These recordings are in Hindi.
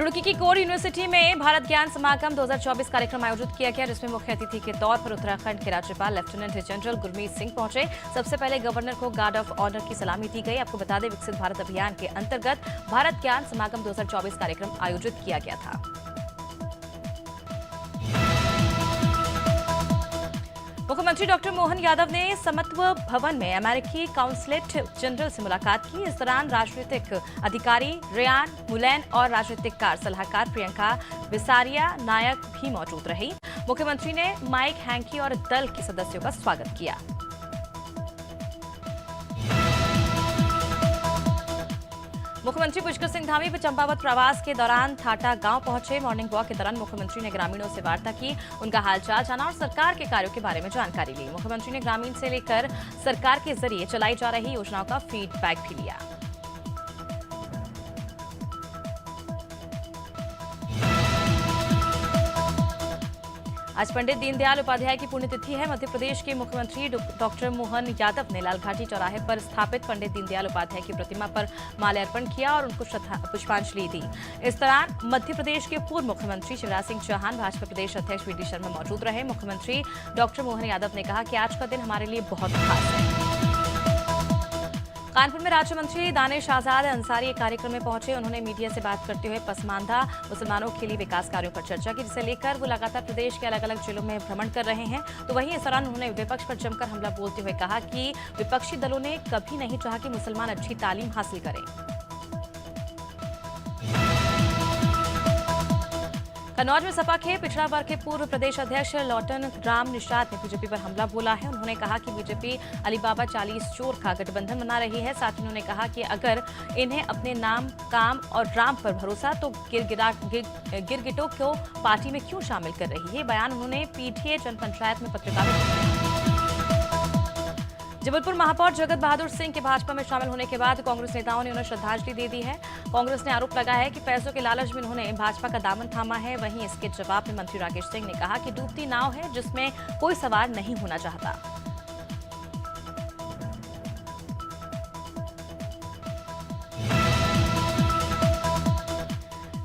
रुड़की की कोर यूनिवर्सिटी में भारत ज्ञान समागम 2024 कार्यक्रम आयोजित किया गया, जिसमें मुख्य अतिथि के तौर पर उत्तराखंड के राज्यपाल लेफ्टिनेंट जनरल गुरमीत सिंह पहुंचे। सबसे पहले गवर्नर को गार्ड ऑफ ऑनर की सलामी दी गई। आपको बता दें, विकसित भारत अभियान के अंतर्गत भारत ज्ञान समागम 2024 कार्यक्रम आयोजित किया गया था। मुख्यमंत्री डॉक्टर मोहन यादव ने समत्व भवन में अमेरिकी काउंसलेट जनरल से मुलाकात की। इस दौरान राजनीतिक अधिकारी रेयान मुलैन और राजनीतिक सलाहकार प्रियंका विसारिया नायक भी मौजूद रही। मुख्यमंत्री ने माइक हैंकी और दल के सदस्यों का स्वागत किया। मुख्यमंत्री पुष्कर सिंह धामी चंपावत प्रवास के दौरान थाटा गांव पहुंचे। मॉर्निंग वॉक के दौरान मुख्यमंत्री ने ग्रामीणों से वार्ता की, उनका हालचाल जाना और सरकार के कार्यों के बारे में जानकारी ली। मुख्यमंत्री ने ग्रामीण से लेकर सरकार के जरिए चलाई जा रही योजनाओं का फीडबैक भी लिया। आज पंडित दीनदयाल उपाध्याय की पुण्यतिथि है। मध्य प्रदेश के मुख्यमंत्री डॉक्टर मोहन यादव ने लालघाटी चौराहे पर स्थापित पंडित दीनदयाल उपाध्याय की प्रतिमा पर माल्यार्पण किया और उनको पुष्पांजलि दी। इस दौरान मध्य प्रदेश के पूर्व मुख्यमंत्री शिवराज सिंह चौहान, भाजपा प्रदेश अध्यक्ष वी डी शर्मा मौजूद रहे। मुख्यमंत्री डॉक्टर मोहन यादव ने कहा कि आज का दिन हमारे लिए बहुत खास है। कानपुर में राज्य मंत्री दानिश आजाद अंसारी एक कार्यक्रम में पहुंचे। उन्होंने मीडिया से बात करते हुए पसमानदा मुसलमानों के लिए विकास कार्यों पर चर्चा की, जिसे लेकर वो लगातार प्रदेश के अलग अलग जिलों में भ्रमण कर रहे हैं। तो वहीं इस दौरान उन्होंने विपक्ष पर जमकर हमला बोलते हुए कहा कि विपक्षी दलों ने कभी नहीं चाहा कि मुसलमान अच्छी तालीम हासिल करें। कन्नौज में सपा के पिछड़ा वर्ग के पूर्व प्रदेश अध्यक्ष लौटन राम निषाद ने बीजेपी पर हमला बोला है। उन्होंने कहा कि बीजेपी अलीबाबा 40 चोर का गठबंधन बना रही है। साथ ही उन्होंने कहा कि अगर इन्हें अपने नाम, काम और राम पर भरोसा तो गिरगिटों को पार्टी में क्यों शामिल कर रही है। बयान उन्होंने पीटीए जनपंचायत में पत्रकारों को। जबलपुर महापौर जगत बहादुर सिंह के भाजपा में शामिल होने के बाद कांग्रेस नेताओं ने उन्हें श्रद्धांजलि दे दी है। कांग्रेस ने आरोप लगाया है कि पैसों के लालच में उन्होंने भाजपा का दामन थामा है। वहीं इसके जवाब में मंत्री राकेश सिंह ने कहा कि डूबती नाव है जिसमें कोई सवार नहीं होना चाहता।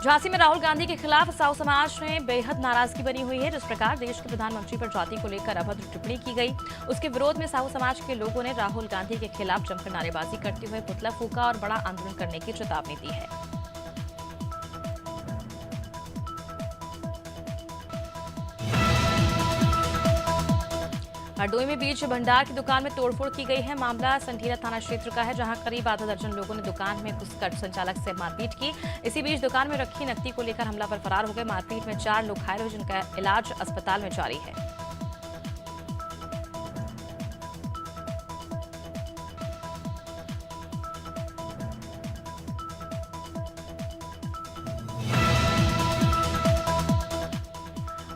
झांसी में राहुल गांधी के खिलाफ साहू समाज में बेहद नाराजगी बनी हुई है। जिस प्रकार देश के प्रधानमंत्री पर जाति को लेकर अभद्र टिप्पणी की गई, उसके विरोध में साहू समाज के लोगों ने राहुल गांधी के खिलाफ जमकर नारेबाजी करते हुए पुतला फूंका और बड़ा आंदोलन करने की चेतावनी दी है। हरदोई में बीज भंडार की दुकान में तोड़फोड़ की गई है। मामला संठीरा थाना क्षेत्र का है, जहां करीब आधा दर्जन लोगों ने दुकान में घुसकर संचालक से मारपीट की। इसी बीच दुकान में रखी नकदी को लेकर हमलावर फरार हो गए। मारपीट में 4 लोग घायल हुए, जिनका इलाज अस्पताल में जारी है।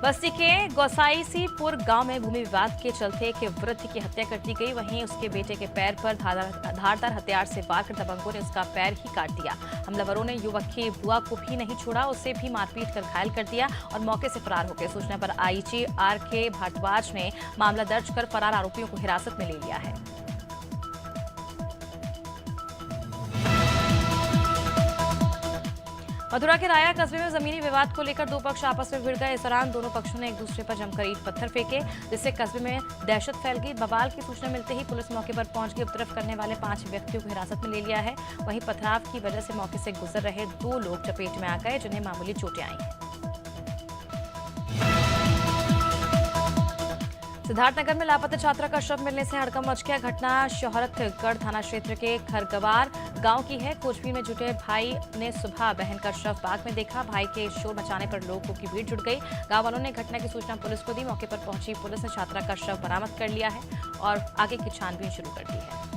बस्ती के गोसाईसीपुर गांव में भूमि विवाद के चलते एक वृद्ध की हत्या कर दी गई। वहीं उसके बेटे के पैर पर धारदार हथियार से वार कर दबंगों ने उसका पैर ही काट दिया। हमलावरों ने युवक की बुआ को भी नहीं छोड़ा, उसे भी मारपीट कर घायल कर दिया और मौके से फरार हो गए। सूचना पर आईजी आर.के. भारद्वाज ने मामला दर्ज कर फरार आरोपियों को हिरासत में ले लिया है। मथुरा के राया कस्बे में जमीनी विवाद को लेकर 2 पक्ष आपस में भिड़ गए। इस दौरान दोनों पक्षों ने एक दूसरे पर जमकर ईंट पत्थर फेंके, जिससे कस्बे में दहशत फैल गई। बवाल की सूचना मिलते ही पुलिस मौके पर पहुंच गई। उपद्रव करने वाले 5 व्यक्तियों को हिरासत में ले लिया है। वहीं पथराव की वजह से मौके से गुजर रहे 2 लोग चपेट में आ गए, जिन्हें मामूली चोटें आई हैं। सिद्धार्थनगर में लापता छात्रा का शव मिलने से हड़कंप मच गया। घटना शोहरतगढ़ थाना क्षेत्र के खरगवार गांव की है। खोजबीन में जुटे भाई ने सुबह बहन का शव बाग में देखा। भाई के शोर मचाने पर लोगों की भीड़ जुट गई। गांव वालों ने घटना की सूचना पुलिस को दी। मौके पर पहुंची पुलिस ने छात्रा का शव बरामद कर लिया है और आगे की छानबीन शुरू कर दी है।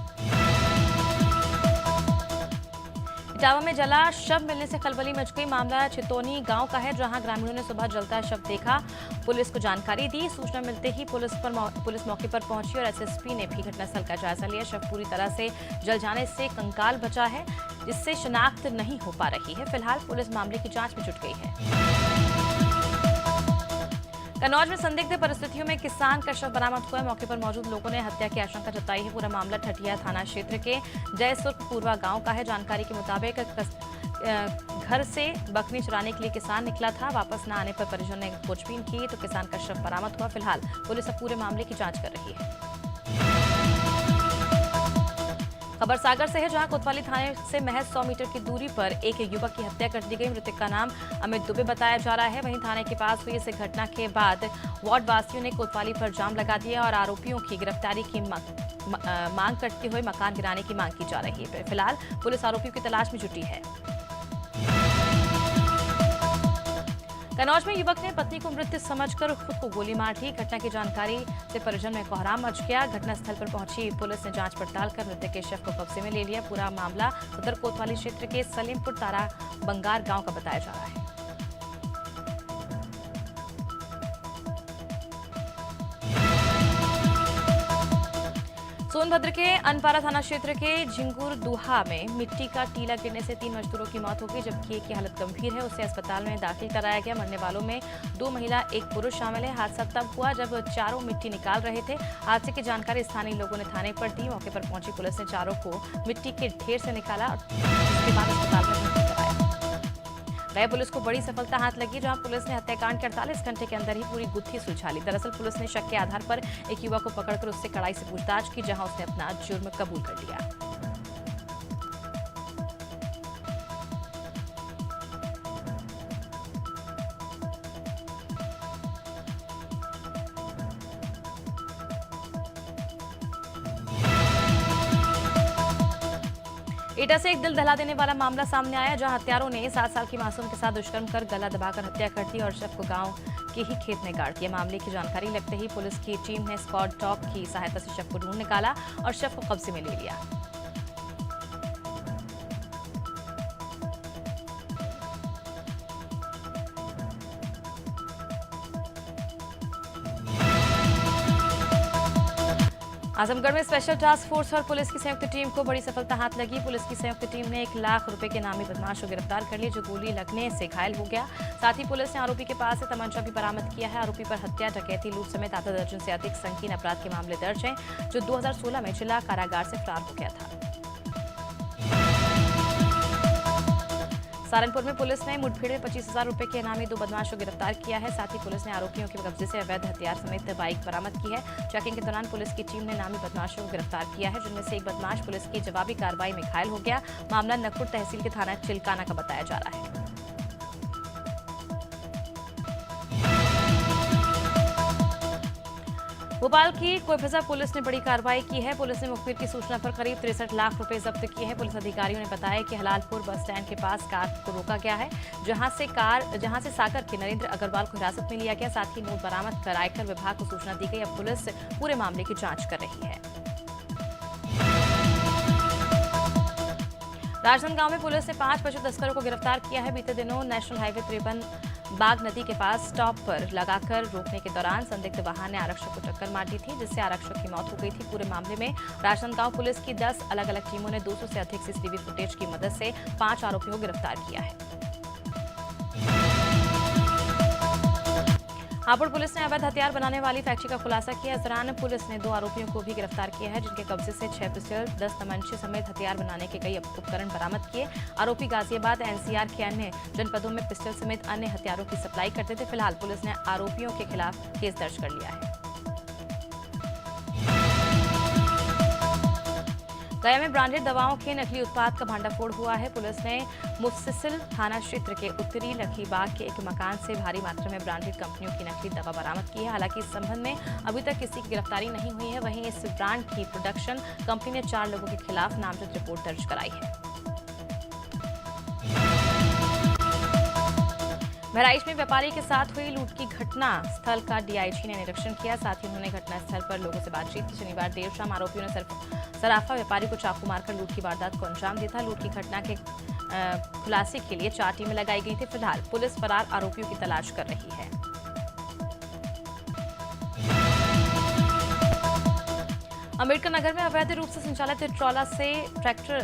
इटावा में जला शव मिलने से खलबली मच गई। मामला चितौनी गांव का है, जहां ग्रामीणों ने सुबह जलता शव देखा, पुलिस को जानकारी दी। सूचना मिलते ही पुलिस मौके पर पहुंची और एसएसपी ने भी घटनास्थल का जायजा लिया। शव पूरी तरह से जल जाने से कंकाल बचा है, जिससे शिनाख्त नहीं हो पा रही है। फिलहाल पुलिस मामले की जांच में जुट गई है। कन्नौज में संदिग्ध परिस्थितियों में किसान का शव बरामद हुआ है। मौके पर मौजूद लोगों ने हत्या की आशंका जताई है। पूरा मामला ठठिया थाना क्षेत्र के जयसुर्ख पूर्वा गांव का है। जानकारी के मुताबिक घर से बकरी चराने के लिए किसान निकला था। वापस न आने पर परिजन ने खोजबीन की तो किसान का शव बरामद हुआ। फिलहाल पुलिस अब पूरे मामले की जांच कर रही है। खबर सागर से है, जहां कोतवाली थाने से महज 100 मीटर की दूरी पर एक युवक की हत्या कर दी गई। मृतक का नाम अमित दुबे बताया जा रहा है। वहीं थाने के पास हुई इस घटना के बाद वार्ड वासियों ने कोतवाली पर जाम लगा दिया और आरोपियों की गिरफ्तारी की मांग करते हुए मकान गिराने की मांग की जा रही है। फिलहाल पुलिस आरोपियों की तलाश में जुटी है। कन्नौज में युवक ने पत्नी को मृत समझकर खुद को गोली मार दी। घटना की जानकारी से परिजन में कोहराम मच गया। घटनास्थल पर पहुंची पुलिस ने जांच पड़ताल कर मृतक के शव को कब्जे में ले लिया। पूरा मामला सदर कोतवाली क्षेत्र के सलीमपुर तारा बंगार गांव का बताया जा रहा है। सोनभद्र के अनपारा थाना क्षेत्र के झिंगुर दुहा में मिट्टी का टीला गिरने से 3 मजदूरों की मौत हो गई, जबकि एक की हालत गंभीर है। उसे अस्पताल में दाखिल कराया गया। मरने वालों में 2 महिला 1 पुरुष शामिल है। हादसा तब हुआ जब चारों मिट्टी निकाल रहे थे। हादसे की जानकारी स्थानीय लोगों ने थाने पर दी। मौके पर पहुंची पुलिस ने चारों को मिट्टी के ढेर से निकाला और उसके बाद अस्पताल में भर्ती कराया। वह पुलिस को बड़ी सफलता हाथ लगी, जहां पुलिस ने हत्याकांड के 48 घंटे के अंदर ही पूरी गुत्थी सुलझा ली। दरअसल पुलिस ने शक के आधार पर एक युवक को पकड़कर उससे कड़ाई से पूछताछ की, जहां उसने अपना जुर्म कबूल कर लिया। एटा से एक दिल दहला देने वाला मामला सामने आया, जहां हत्यारों ने 7 साल की मासूम के साथ दुष्कर्म कर गला दबाकर हत्या कर दी और शव को गांव के ही खेत में गाड़ दिया। मामले की जानकारी लगते ही पुलिस की टीम ने स्क्वाड डॉग की सहायता से शव को ढूंढ निकाला और शव को कब्जे में ले लिया। आजमगढ़ में स्पेशल टास्क फोर्स और पुलिस की संयुक्त टीम को बड़ी सफलता हाथ लगी। पुलिस की संयुक्त टीम ने 1 लाख रुपए के नामी बदमाश को गिरफ्तार कर लिया, जो गोली लगने से घायल हो गया। साथ ही पुलिस ने आरोपी के पास से तमंचा भी बरामद किया है। आरोपी पर हत्या, डकैती, लूट समेत आधा दर्जन से अधिक संगीन अपराध के मामले दर्ज हैं, जो 2016 में जिला कारागार से फरार हो गया था। सहारनपुर में पुलिस ने मुठभेड़ में 25,000 रुपए के इनामी 2 बदमाश को गिरफ्तार किया है। साथ ही पुलिस ने आरोपियों के कब्जे से अवैध हथियार समेत बाइक बरामद की है। चेकिंग के दौरान पुलिस की टीम ने नामी बदमाशों को गिरफ्तार किया है, जिनमें से एक बदमाश पुलिस की जवाबी कार्रवाई में घायल हो गया। मामला नगपुर तहसील के थाना चिलकाना का बताया जा रहा है। भोपाल की कोईफजा पुलिस ने बड़ी कार्रवाई की है। पुलिस ने मुखबिर की सूचना पर करीब 63 लाख रुपए जब्त किए हैं। पुलिस अधिकारियों ने बताया कि हलालपुर बस स्टैंड के पास कार को रोका गया है, जहां से सागर के नरेंद्र अग्रवाल को हिरासत में लिया गया। साथ ही नोट बरामद कर आयकर विभाग को सूचना दी गई। अब पुलिस पूरे मामले की जांच कर रही है। राजनांदगांव में पुलिस ने 5 पशु तस्करों को गिरफ्तार किया है। बीते दिनों नेशनल हाईवे 53 बाग नदी के पास स्टॉप पर लगाकर रोकने के दौरान संदिग्ध वाहन ने आरक्षक को टक्कर मार दी थी, जिससे आरक्षक की मौत हो गई थी। पूरे मामले में राजनांदगांव पुलिस की 10 अलग-अलग टीमों ने 200 से अधिक सीसीटीवी फुटेज की मदद से 5 आरोपियों को गिरफ्तार किया है। हापुड़ पुलिस ने अवैध हथियार बनाने वाली फैक्ट्री का खुलासा किया। इस दौरान पुलिस ने 2 आरोपियों को भी गिरफ्तार किया है, जिनके कब्जे से 6 पिस्टल, 10 तमंचे समेत हथियार बनाने के कई उपकरण बरामद किए। आरोपी गाजियाबाद एनसीआर के अन्य जनपदों में पिस्टल समेत अन्य हथियारों की सप्लाई करते थे। फिलहाल पुलिस ने आरोपियों के खिलाफ केस दर्ज कर लिया है। गया में ब्रांडेड दवाओं के नकली उत्पाद का भांडाफोड़ हुआ है। पुलिस ने मुफस्सिल थाना क्षेत्र के उत्तरी लखीबाग के एक मकान से भारी मात्रा में ब्रांडेड कंपनियों की नकली दवा बरामद की है। हालांकि इस संबंध में अभी तक किसी की गिरफ्तारी नहीं हुई है। वहीं इस ब्रांड की प्रोडक्शन कंपनी ने 4 लोगों के खिलाफ नामजद रिपोर्ट दर्ज कराई है। बहराइच में व्यापारी के साथ हुई लूट की घटना स्थल का डीआईजी ने निरीक्षण किया। साथ ही उन्होंने घटनास्थल पर लोगों से बातचीत की। शनिवार देर शाम आरोपियों ने सराफा व्यापारी को चाकू मारकर लूट की वारदात को अंजाम दिया था। लूट की घटना के खुलासे के लिए 4 टीमें लगाई गई थी। फिलहाल पुलिस फरार आरोपियों की तलाश कर रही है। अम्बेडकर नगर में अवैध रूप से संचालित ट्रॉला से ट्रैक्टर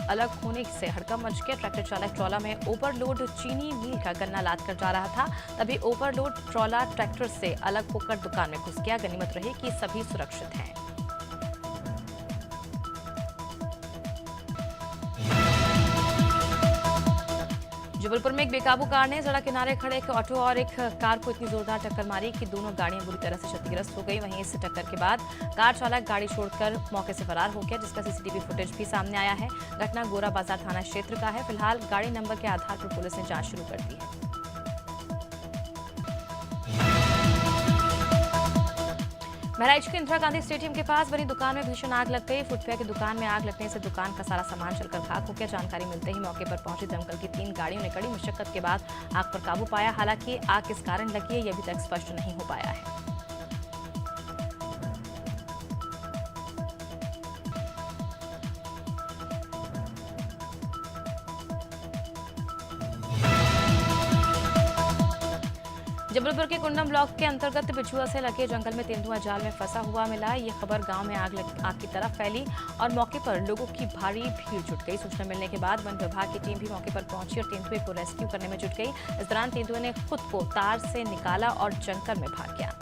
अलग होने से हड़कंप मच गया। ट्रैक्टर चालक ट्रॉला में ओवरलोड चीनी मिल का गन्ना लाद कर जा रहा था, तभी ओवरलोड ट्रॉला ट्रैक्टर से अलग होकर दुकान में घुस गया। गनीमत रही कि सभी सुरक्षित हैं। जबलपुर में एक बेकाबू कार ने सड़क किनारे खड़े एक ऑटो और एक कार को इतनी जोरदार टक्कर मारी कि दोनों गाड़ियां बुरी तरह से क्षतिग्रस्त हो गई। वहीं इस टक्कर के बाद कार चालक गाड़ी छोड़कर मौके से फरार हो गया, जिसका सीसीटीवी फुटेज भी सामने आया है। घटना गोरा बाजार थाना क्षेत्र का है। फिलहाल गाड़ी नंबर के आधार पर पुलिस ने जांच शुरू कर दी है। बहराइच के इंदिरा गांधी स्टेडियम के पास बनी दुकान में भीषण आग लग गई। फुटवेयर की दुकान में आग लगने से दुकान का सारा सामान जलकर खाक हो गया। जानकारी मिलते ही मौके पर पहुंची दमकल की 3 गाड़ियों ने कड़ी मशक्कत के बाद आग पर काबू पाया। हालांकि आग किस कारण लगी है, यह अभी तक स्पष्ट नहीं हो पाया है। जबलपुर के कुंडम ब्लॉक के अंतर्गत बिछुआ से लगे जंगल में तेंदुआ जाल में फंसा हुआ मिला। ये खबर गांव में आग की तरफ फैली और मौके पर लोगों की भारी भीड़ जुट गई। सूचना मिलने के बाद वन विभाग की टीम भी मौके पर पहुंची और तेंदुए को रेस्क्यू करने में जुट गई। इस दौरान तेंदुए ने खुद को तार से निकाला और जंगल में भाग गया।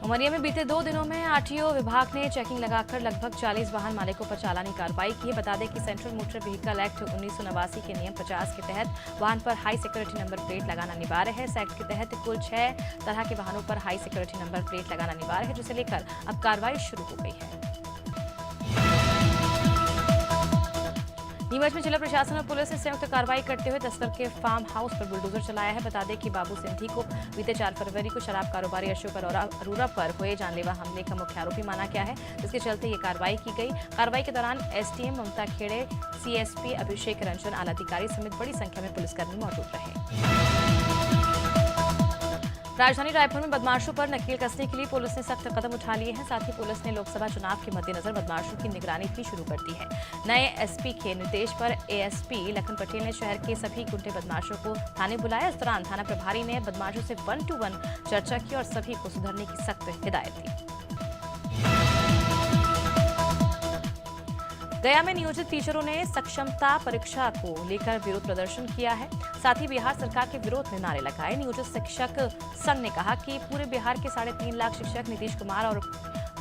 उमरिया में बीते 2 दिनों में आरटीओ विभाग ने चेकिंग लगाकर लगभग 40 वाहन मालिकों पर चालानी कार्रवाई की है। बता दें कि सेंट्रल मोटर व्हीकल एक्ट 1989 के नियम 50 के तहत वाहन पर हाई सिक्योरिटी नंबर प्लेट लगाना अनिवार्य है। इस एक्ट के तहत कुल 6 तरह के वाहनों पर हाई सिक्योरिटी नंबर प्लेट लगाना अनिवार्य है, जिसे लेकर अब कार्रवाई शुरू हो गई है। नीमच में जिला प्रशासन और पुलिस ने संयुक्त कार्रवाई करते हुए तस्कर के फार्म हाउस पर बुलडोजर चलाया है। बता दें कि बाबू सिंधी को बीते 4 फरवरी को शराब कारोबारी अशोक अरोड़ा पर हुए जानलेवा हमले का मुख्य आरोपी माना गया है, जिसके चलते ये कार्रवाई की गई। कार्रवाई के दौरान एसडीएम ममता खेड़े, सीएसपी अभिषेक रंजन, आला अधिकारी समेत बड़ी संख्या में पुलिसकर्मी मौजूद रहे। राजधानी रायपुर में बदमाशों पर नकेल कसने के लिए पुलिस ने सख्त कदम उठा लिए हैं। साथ ही पुलिस ने लोकसभा चुनाव के मद्देनजर बदमाशों की निगरानी भी शुरू कर दी है। नए एसपी के निर्देश पर एएसपी लखन पटेल ने शहर के सभी गुंडे बदमाशों को थाने बुलाया। इस दौरान थाना प्रभारी ने बदमाशों से 1-to-1 चर्चा की और सभी को सुधरने की सख्त हिदायत दी। गया में नियोजित टीचरों ने सक्षमता परीक्षा को लेकर विरोध प्रदर्शन किया है। साथ ही बिहार सरकार के विरोध में नारे लगाए। नियोजित शिक्षक संघ ने कहा कि पूरे बिहार के 3.5 लाख शिक्षक नीतीश कुमार और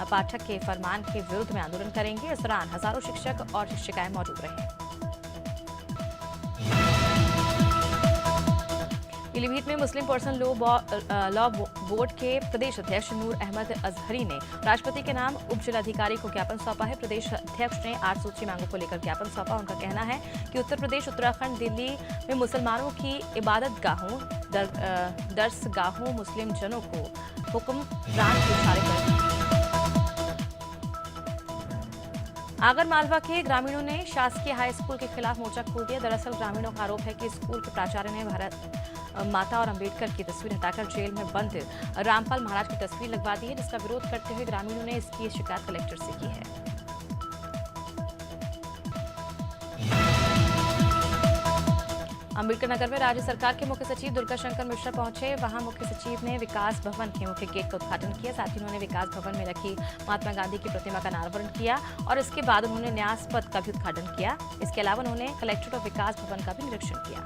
पाठक के फरमान के विरुद्ध में आंदोलन करेंगे। इस दौरान हजारों शिक्षक और शिक्षिकाएं मौजूद रहे। पीलीभीत में मुस्लिम पर्सनल लॉ बोर्ड के प्रदेश अध्यक्ष नूर अहमद अजहरी ने राष्ट्रपति के नाम उप जिलाधिकारी को ज्ञापन सौंपा है। प्रदेश अध्यक्ष ने 8 सूची मांगों को लेकर ज्ञापन सौंपा। उनका कहना है कि उत्तर प्रदेश, उत्तराखंड, दिल्ली में मुसलमानों की इबादत गाहों, दरसगाहों मुस्लिम जनों को हुक्मरान के इशारे पर। आगर मालवा के ग्रामीणों ने शासकीय हाई स्कूल के खिलाफ मोर्चा खोल दिया। दरअसल ग्रामीणों का आरोप है कि स्कूल के प्राचार्य ने भारत माता और अंबेडकर की तस्वीर हटाकर जेल में बंद रामपाल महाराज की तस्वीर लगवा दी है, जिसका विरोध करते हुए ग्रामीणों ने इसकी शिकायत कलेक्टर से की है। अंबेडकर नगर में राज्य सरकार के मुख्य सचिव दुर्गा शंकर मिश्रा पहुंचे। वहां मुख्य सचिव ने विकास भवन के मुख्य गेट का उद्घाटन किया। साथ ही उन्होंने विकास भवन में रखी महात्मा गांधी की प्रतिमा का अनावरण किया और इसके बाद उन्होंने न्यास पथ का भी उद्घाटन किया। इसके अलावा उन्होंने कलेक्ट्रेट और विकास भवन का भी निरीक्षण किया।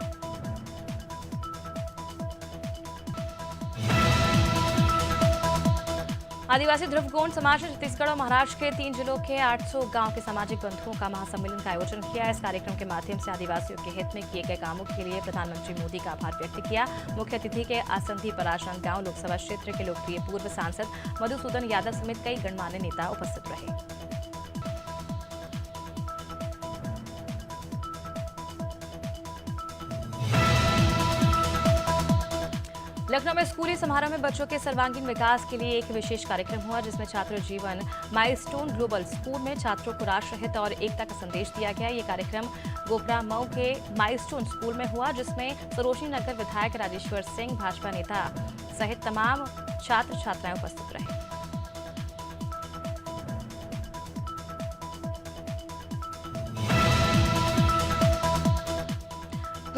आदिवासी ध्रुव गोंड समाज ने छत्तीसगढ़ और महाराष्ट्र के 3 जिलों के 800 गांव के सामाजिक बंधुओं का महासम्मेलन का आयोजन किया। इस कार्यक्रम के माध्यम से आदिवासियों के हित में किए गए कामों के लिए प्रधानमंत्री मोदी का आभार व्यक्त किया। मुख्य अतिथि के आसंधी पराशरन गांव लोकसभा क्षेत्र के लोकप्रिय पूर्व सांसद मधुसूदन यादव समेत कई गणमान्य नेता उपस्थित रहे। लखनऊ में स्कूली समारोह में बच्चों के सर्वांगीण विकास के लिए एक विशेष कार्यक्रम हुआ, जिसमें छात्र जीवन माइलस्टोन ग्लोबल स्कूल में छात्रों को राष्ट्रहित और एकता का संदेश दिया गया। ये कार्यक्रम गोपरा मऊ के माइलस्टोन स्कूल में हुआ, जिसमें सरोजनी नगर विधायक राजेश्वर सिंह, भाजपा नेता सहित तमाम छात्र छात्राएं उपस्थित रहे।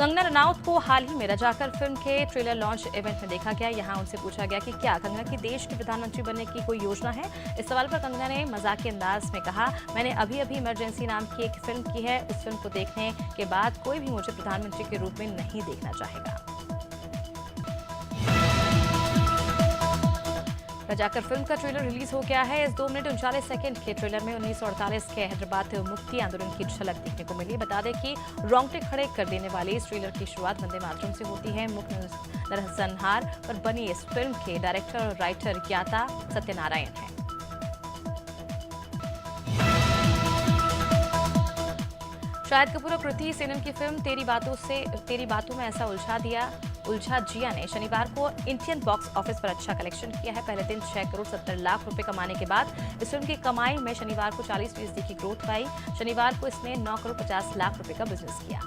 कंगना रनौत को हाल ही में रजाकर फिल्म के ट्रेलर लॉन्च इवेंट में देखा गया। यहां उनसे पूछा गया कि क्या कंगना की देश के प्रधानमंत्री बनने की कोई योजना है। इस सवाल पर कंगना ने मजाकी अंदाज में कहा, मैंने अभी इमरजेंसी नाम की एक फिल्म की है। उस फिल्म को देखने के बाद कोई भी मुझे प्रधानमंत्री के रूप में नहीं देखना चाहेगा। रजाकर फिल्म का ट्रेलर रिलीज हो गया है। इस 2 मिनट 39 सेकंड के ट्रेलर में 1948 के हैदराबाद मुक्ति आंदोलन की झलक देखने को मिली। बता दें कि रोंगटे खड़े कर देने वाले इस ट्रेलर की शुरुआत वंदे मातरम से होती है। मुख्य नरसंहार पर बनी इस फिल्म के डायरेक्टर और राइटर ज्ञाता सत्यनारायण हैं। शाहिद कपूर और कृति सेनन की फिल्म तेरी बातों में ऐसा उलझा जिया ने शनिवार को इंडियन बॉक्स ऑफिस पर अच्छा कलेक्शन किया है। पहले दिन 6 करोड़ 70 लाख रुपए कमाने के बाद इस फिल्म की कमाई में शनिवार को 40% की ग्रोथ पाई। शनिवार को इसने 9 करोड़ 50 लाख रुपए का बिजनेस किया।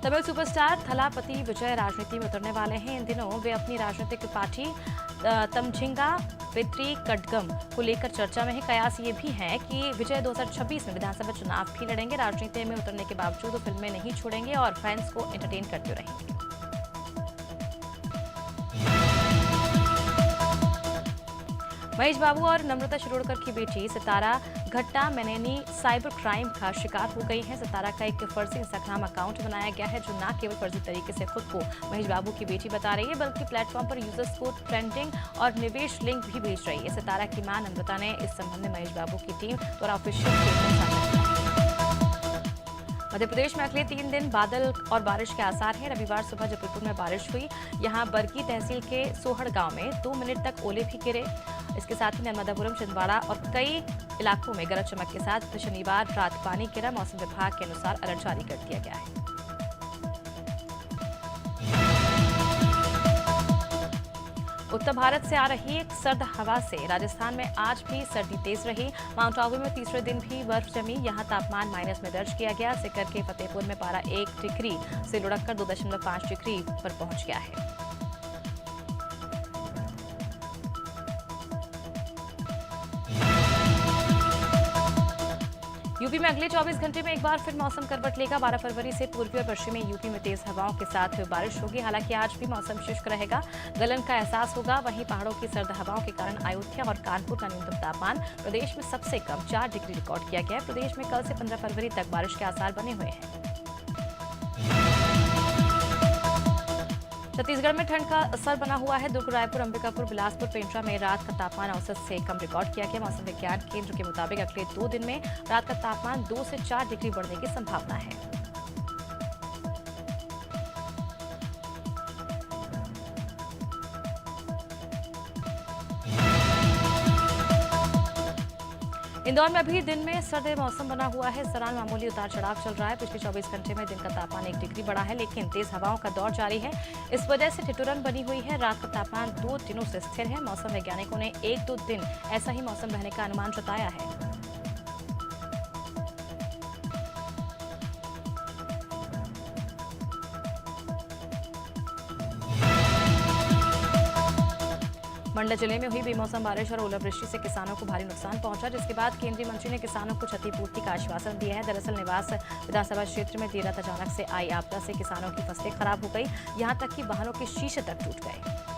तमिल सुपरस्टार थलापति विजय राजनीति में उतरने वाले हैं। इन दिनों वे अपनी राजनीतिक पार्टी तमझिंगा वेत्री कड़गम को लेकर चर्चा में है। कयास ये भी है कि विजय 2026 में विधानसभा चुनाव भी लड़ेंगे। राजनीति में उतरने के बावजूद वो फिल्में नहीं छोड़ेंगे और फैंस को एंटरटेन करते रहेंगे। महेश बाबू और नम्रता शिरोडकर की बेटी सितारा घट्टा मैनेनी साइबर क्राइम का शिकार हो गई है। सितारा का एक फर्जी इंस्टाग्राम अकाउंट बनाया गया है जो न केवल फर्जी तरीके से खुद को महेश बाबू की बेटी बता रही है बल्कि प्लेटफॉर्म पर यूजर्स को ट्रेंडिंग और निवेश लिंक भी भेज रही है। सितारा की मां नम्रता ने इस संबंध में महेश बाबू की टीम द्वारा ऑफिशियल स्टेटमेंट साझा किया। मध्य प्रदेश में अगले 3 दिन बादल और बारिश के आसार हैं। रविवार सुबह जबलपुर में बारिश हुई। यहां बरगी तहसील के सोहड़ गांव में 2 मिनट तक ओले भी गिरे। इसके साथ ही नर्मदापुरम, छिंदवाड़ा और कई इलाकों में गरज चमक के साथ शनिवार रात पानी गिरा। मौसम विभाग के अनुसार अलर्ट जारी कर दिया गया है। उत्तर भारत से आ रही एक सर्द हवा से राजस्थान में आज भी सर्दी तेज रही। माउंट आबू में तीसरे दिन भी बर्फ जमी। यहां तापमान माइनस में दर्ज किया गया। सीकर के फतेहपुर में पारा 1 डिग्री से लुढ़ककर 2.5 डिग्री पर पहुंच गया है। यूपी में अगले 24 घंटे में एक बार फिर मौसम करवट लेगा। 12 फरवरी से पूर्वी और पश्चिमी यूपी में तेज हवाओं के साथ बारिश होगी। हालांकि आज भी मौसम शुष्क रहेगा। गलन का एहसास होगा। वहीं पहाड़ों की सर्द हवाओं के कारण अयोध्या और कानपुर का न्यूनतम तापमान प्रदेश में सबसे कम 4 डिग्री रिकॉर्ड किया गया है। प्रदेश में कल से 15 फरवरी तक बारिश के आसार बने हुए हैं। छत्तीसगढ़ में ठंड का असर बना हुआ है। दुर्ग, रायपुर, अंबिकापुर, बिलासपुर, पेंड्रा में रात का तापमान औसत से कम रिकॉर्ड किया गया। मौसम विज्ञान केंद्र के मुताबिक अगले 2 दिन में रात का तापमान 2 से 4 डिग्री बढ़ने की संभावना है। इंदौर में अभी दिन में सर्द मौसम बना हुआ है। इस दौरान मामूली उतार चढ़ाव चल रहा है। पिछले 24 घंटे में दिन का तापमान 1 डिग्री बढ़ा है, लेकिन तेज हवाओं का दौर जारी है। इस वजह से ठिठुरन बनी हुई है। रात का तापमान 2 दिनों से स्थिर है। मौसम वैज्ञानिकों ने 1-2 दिन ऐसा ही मौसम रहने का अनुमान जताया है। मंडला जिले में हुई बेमौसम बारिश और ओलावृष्टि से किसानों को भारी नुकसान पहुंचा, जिसके बाद केंद्रीय मंत्री ने किसानों को क्षतिपूर्ति का आश्वासन दिया है। दरअसल निवास विधानसभा क्षेत्र में देर रात अचानक से आई आपदा से किसानों की फसलें खराब हो गई। यहां तक कि वाहनों के शीशे तक टूट गए।